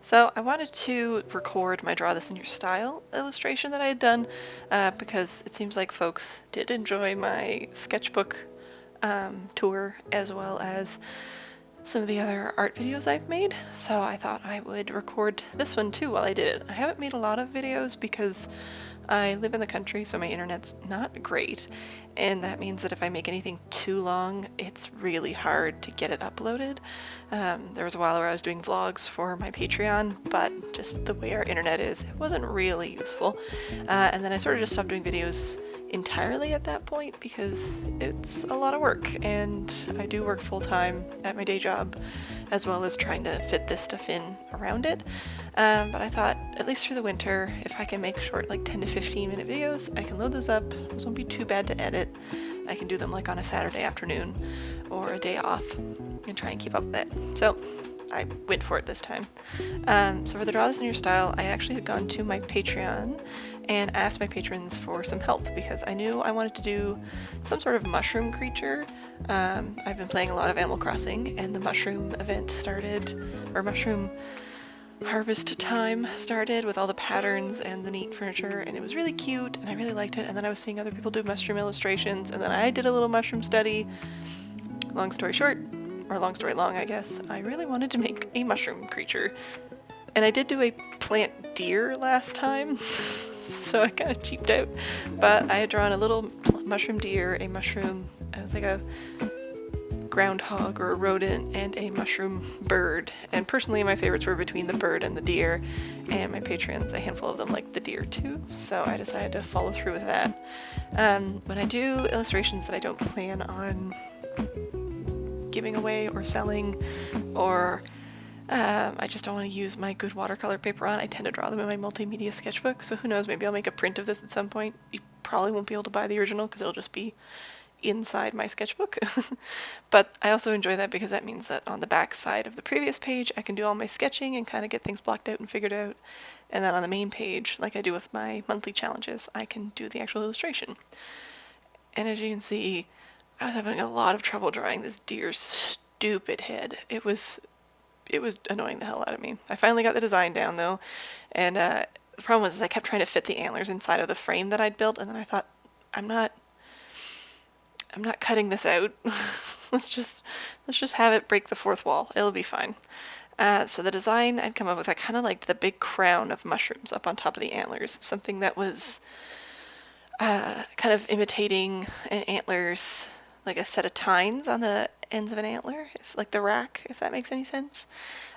So I wanted to record my Draw This in Your Style illustration that I had done because it seems like folks did enjoy my sketchbook tour as well as some of the other art videos I've made. So I thought I would record this one too while I did it. I haven't made a lot of videos because I live in the country, so my internet's not great, and that means that if I make anything too long, it's really hard to get it uploaded. There was a while where I was doing vlogs for my Patreon, but just the way our internet is, it wasn't really useful. And then I sort of just stopped doing videos entirely at that point because it's a lot of work, and I do work full-time at my day job as well as trying to fit this stuff in around it. But I thought, at least through the winter, if I can make short, like 10 to 15 minute videos, I can load those up. Those won't be too bad to edit. I can do them like on a Saturday afternoon or a day off and try and keep up with it. So I went for it this time. So for the Draw This in Your Style, I actually had gone to my Patreon and asked my patrons for some help because I knew I wanted to do some sort of mushroom creature. I've been playing a lot of Animal Crossing, and the mushroom event started, or mushroom harvest time started with all the patterns and the neat furniture, and it was really cute and I really liked it. And then I was seeing other people do mushroom illustrations, and then I did a little mushroom study. Long story short, or long story long, I guess, I really wanted to make a mushroom creature. And I did do a plant deer last time, so I kind of cheaped out. But I had drawn a little mushroom deer, a mushroom, it was like a groundhog or a rodent, and a mushroom bird. And personally, my favorites were between the bird and the deer, and my patrons, a handful of them, liked the deer too, so I decided to follow through with that. When I do illustrations that I don't plan on giving away or selling, or I just don't want to use my good watercolor paper on, I tend to draw them in my multimedia sketchbook, so who knows, maybe I'll make a print of this at some point. You probably won't be able to buy the original because it'll just be inside my sketchbook. But I also enjoy that because that means that on the back side of the previous page I can do all my sketching and kind of get things blocked out and figured out, and then on the main page, like I do with my monthly challenges, I can do the actual illustration. And as you can see, I was having a lot of trouble drawing this deer's stupid head. It was annoying the hell out of me. I finally got the design down though, and the problem was I kept trying to fit the antlers inside of the frame that I'd built, and then I thought, I'm not cutting this out. let's just have it break the fourth wall. It'll be fine. So the design I'd come up with, I kind of liked the big crown of mushrooms up on top of the antlers, something that was kind of imitating an antler's, like a set of tines on the ends of an antler, like the rack, if that makes any sense.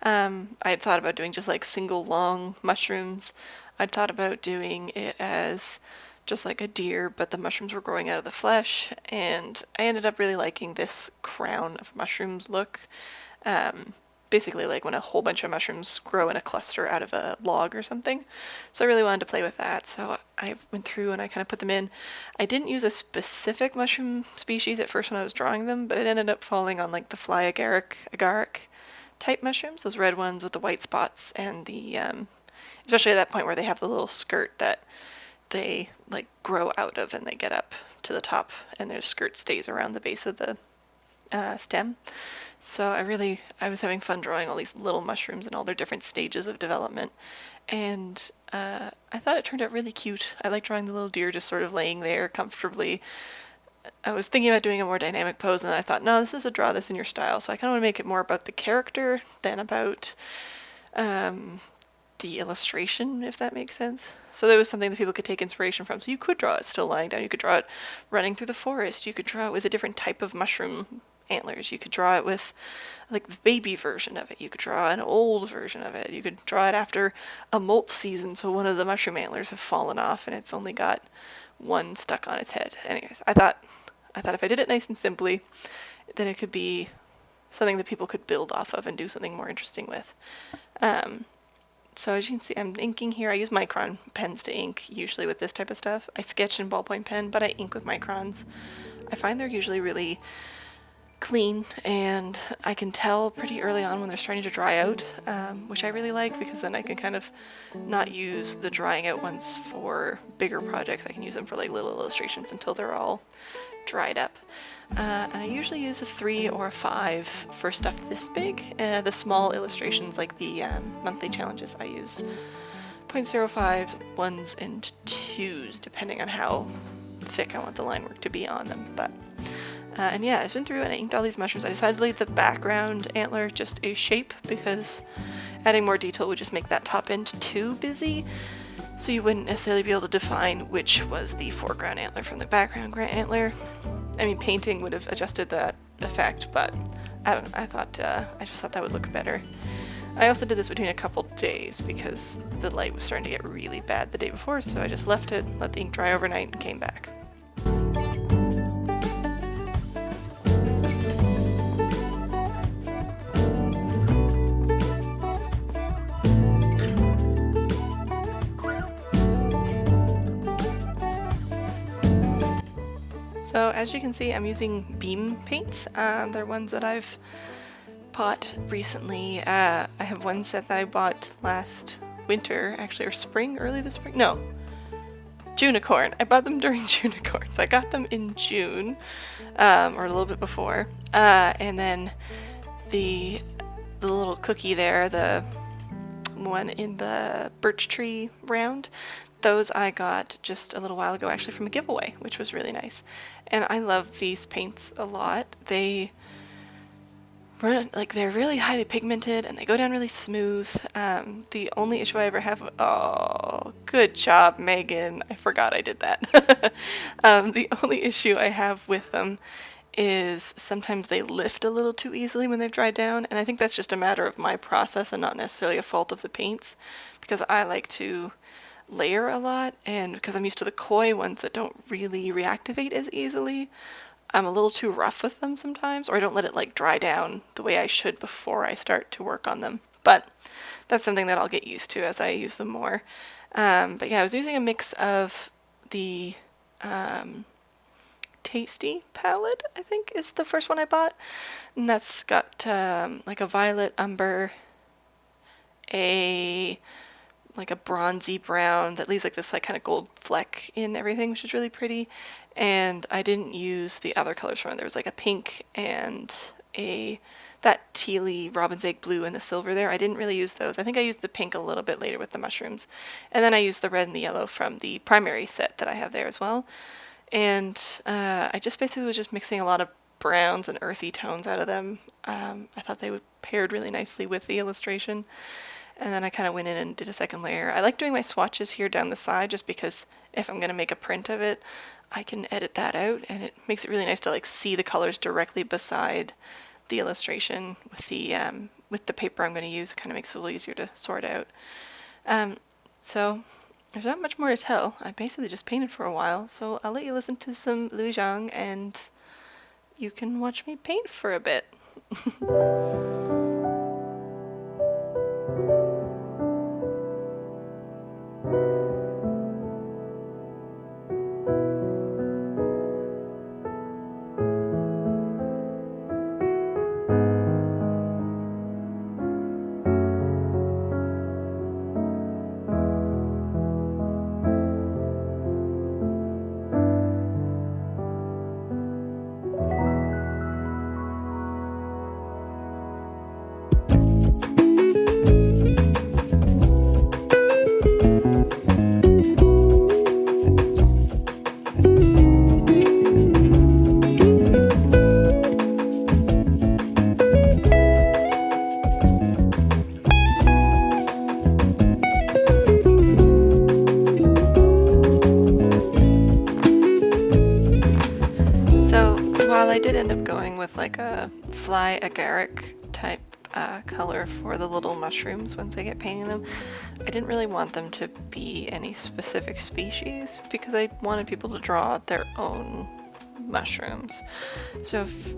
I had thought about doing just like single long mushrooms. I'd thought about doing it as just like a deer, but the mushrooms were growing out of the flesh, and I ended up really liking this crown of mushrooms look. Basically like when a whole bunch of mushrooms grow in a cluster out of a log or something. So I really wanted to play with that, so I went through and I kind of put them in. I didn't use a specific mushroom species at first when I was drawing them, but it ended up falling on like the fly agaric type mushrooms, those red ones with the white spots, and the especially at that point where they have the little skirt that they like grow out of and they get up to the top, and their skirt stays around the base of the stem. So I was having fun drawing all these little mushrooms and all their different stages of development, and I thought it turned out really cute. I like drawing the little deer just sort of laying there comfortably. I was thinking about doing a more dynamic pose, and I thought, no, this is a Draw This in Your Style, so I kind of want to make it more about the character than about the illustration, if that makes sense. So there was something that people could take inspiration from. So you could draw it still lying down, you could draw it running through the forest, you could draw it with a different type of mushroom antlers, you could draw it with like the baby version of it, you could draw an old version of it, you could draw it after a molt season, so one of the mushroom antlers have fallen off and it's only got one stuck on its head. Anyways, I thought if I did it nice and simply, then it could be something that people could build off of and do something more interesting with. So as you can see, I'm inking here. I use Micron pens to ink, usually with this type of stuff. I sketch in ballpoint pen, but I ink with Microns. I find they're usually really clean, and I can tell pretty early on when they're starting to dry out, which I really like because then I can kind of not use the drying out ones for bigger projects. I can use them for like little illustrations until they're all dried up. And I usually use a 3 or a 5 for stuff this big. The small illustrations, like the monthly challenges, I use 0.05s, 1s, and 2s, depending on how thick I want the line work to be on them. But and yeah, I've been through and I inked all these mushrooms. I decided to leave the background antler just a shape because adding more detail would just make that top end too busy. So you wouldn't necessarily be able to define which was the foreground antler from the background antler. I mean, painting would have adjusted that effect, but I don't know. I just thought that would look better. I also did this between a couple days because the light was starting to get really bad the day before, so I just left it, let the ink dry overnight, and came back. So as you can see, I'm using beam paints. They're ones that I've bought recently. I have one set that I bought last winter, actually, or spring, early this spring. No, Junicorn. I bought them during Junicorns. I got them in June, or a little bit before. And then the little cookie there, the one in the birch tree round, those I got just a little while ago, actually, from a giveaway, which was really nice. And I love these paints a lot. They're really highly pigmented and they go down really smooth. The only issue I ever have, oh, good job, Megan. I forgot I did that. The only issue I have with them is sometimes they lift a little too easily when they've dried down. And I think that's just a matter of my process and not necessarily a fault of the paints, because I like to layer a lot, and because I'm used to the koi ones that don't really reactivate as easily, I'm a little too rough with them sometimes, or I don't let it like dry down the way I should before I start to work on them. But that's something that I'll get used to as I use them more. But yeah, I was using a mix of the Tasty palette, I think is the first one I bought, and that's got like a violet umber, like a bronzy brown that leaves like this like kind of gold fleck in everything, which is really pretty. And I didn't use the other colors from it. There was like a pink and that tealy robin's egg blue and the silver there. I didn't really use those. I think I used the pink a little bit later with the mushrooms. And then I used the red and the yellow from the primary set that I have there as well. And I just basically was just mixing a lot of browns and earthy tones out of them. I thought they would paired really nicely with the illustration. And then I kind of went in and did a second layer. I like doing my swatches here down the side just because if I'm going to make a print of it, I can edit that out, and it makes it really nice to like see the colors directly beside the illustration with the paper I'm going to use. It kind of makes it a little easier to sort out. So there's not much more to tell. I basically just painted for a while, so I'll let you listen to some Louis Zhang and you can watch me paint for a bit. While I did end up going with like a fly agaric type color for the little mushrooms once I get painting them, I didn't really want them to be any specific species because I wanted people to draw their own mushrooms. So if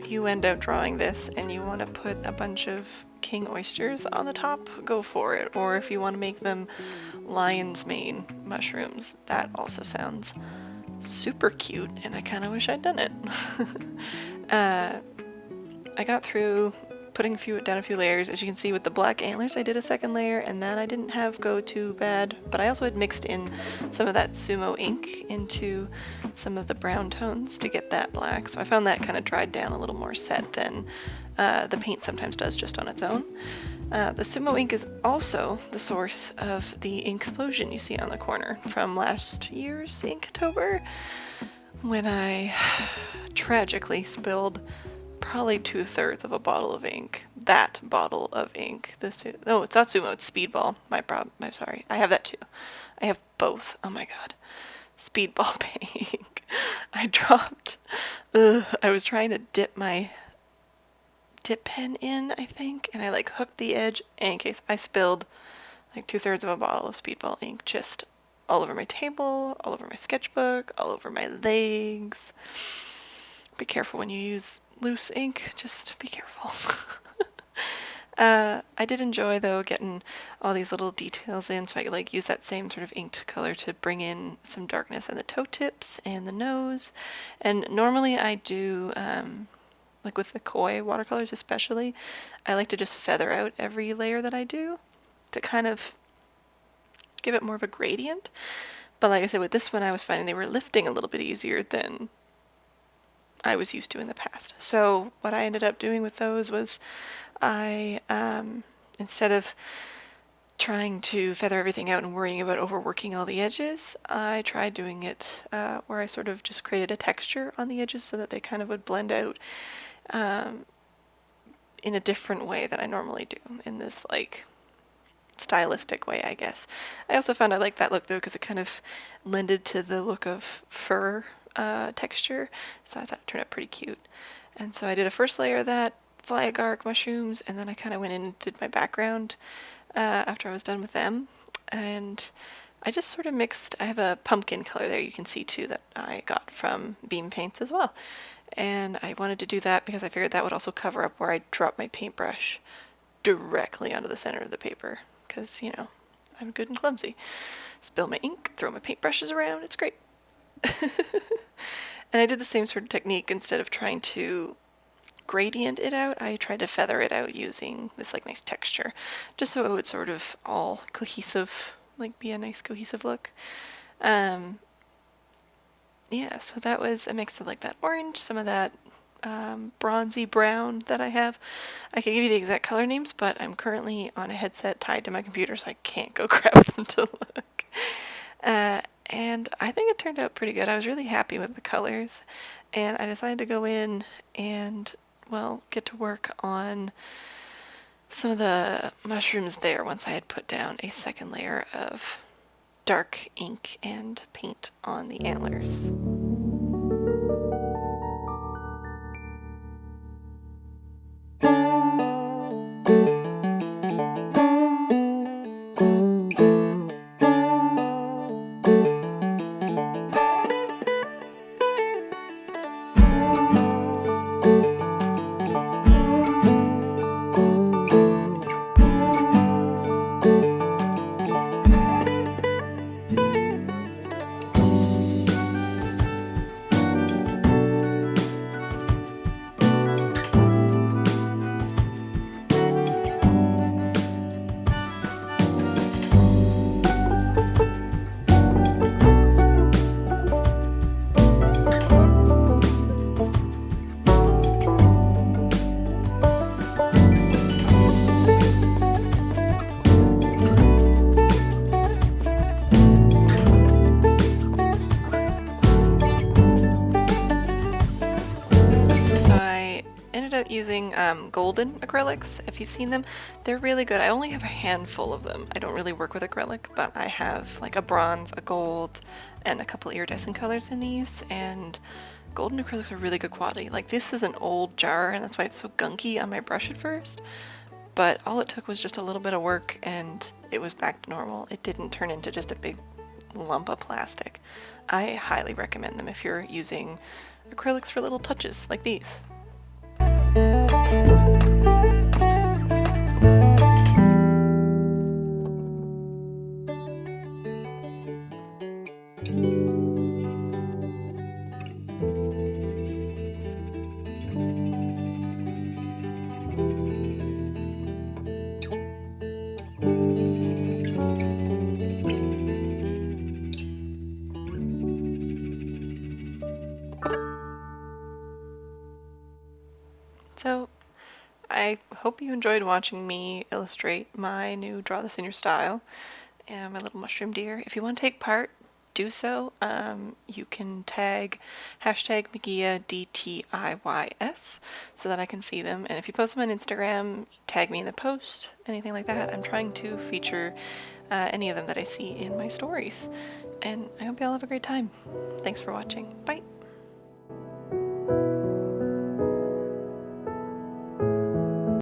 you end up drawing this and you want to put a bunch of king oysters on the top, go for it. Or if you want to make them lion's mane mushrooms, that also sounds super cute, and I kind of wish I'd done it. I got through putting down a few layers. As you can see with the black antlers, I did a second layer, and that I didn't have go too bad, but I also had mixed in some of that Sumo ink into some of the brown tones to get that black, so I found that kind of dried down a little more set than the paint sometimes does just on its own. The Sumo ink is also the source of the ink explosion you see on the corner from last year's Inktober, when I tragically spilled probably 2/3 of a bottle of ink. That bottle of ink. No, it's not Sumo, it's Speedball. I'm sorry. I have that too. I have both. Oh my god. Speedball ink. I dropped. I was trying to dip my dip pen in, I think, and I like hooked the edge, and in case I spilled like 2/3 of a bottle of Speedball ink just all over my table, all over my sketchbook, all over my legs. Be careful when you use loose ink, just be careful. I did enjoy though getting all these little details in, so I could like use that same sort of inked color to bring in some darkness in the toe tips and the nose. And normally I do, like with the koi watercolors especially, I like to just feather out every layer that I do to kind of give it more of a gradient. But like I said, with this one I was finding they were lifting a little bit easier than I was used to in the past. So what I ended up doing with those was I, instead of trying to feather everything out and worrying about overworking all the edges, I tried doing it where I sort of just created a texture on the edges so that they kind of would blend out in a different way than I normally do, in this like stylistic way, I guess. I also found I liked that look though because it kind of lended to the look of fur texture, so I thought it turned out pretty cute. And so I did a first layer of that, fly agaric mushrooms, and then I kind of went in and did my background after I was done with them. And I just sort of mixed, I have a pumpkin color there you can see too that I got from Beam Paints as well. And I wanted to do that because I figured that would also cover up where I dropped my paintbrush directly onto the center of the paper. Because, you know, I'm good and clumsy. Spill my ink, throw my paintbrushes around, it's great. And I did the same sort of technique. Instead of trying to gradient it out, I tried to feather it out using this like nice texture, just so it would sort of all cohesive, like be a nice cohesive look. Yeah, so that was a mix of like that orange, some of that bronzy brown that I have. I could give you the exact color names, but I'm currently on a headset tied to my computer, so I can't go grab them to look. And I think it turned out pretty good. I was really happy with the colors, and I decided to go in and, well, get to work on some of the mushrooms there once I had put down a second layer of dark ink and paint on the antlers. Using golden acrylics. If you've seen them, they're really good. I only have a handful of them. I don't really work with acrylic, but I have like a bronze, a gold, and a couple iridescent colors in these, and golden acrylics are really good quality. Like, this is an old jar, and that's why it's so gunky on my brush at first, but all it took was just a little bit of work and it was back to normal. It didn't turn into just a big lump of plastic. I highly recommend them if you're using acrylics for little touches like these. you enjoyed watching me illustrate my new Draw This in Your Style and my little mushroom deer. If you want to take part, do so. You can tag hashtag Magia DTIYS so that I can see them. And if you post them on Instagram, tag me in the post, anything like that. I'm trying to feature any of them that I see in my stories. And I hope you all have a great time. Thanks for watching. Bye.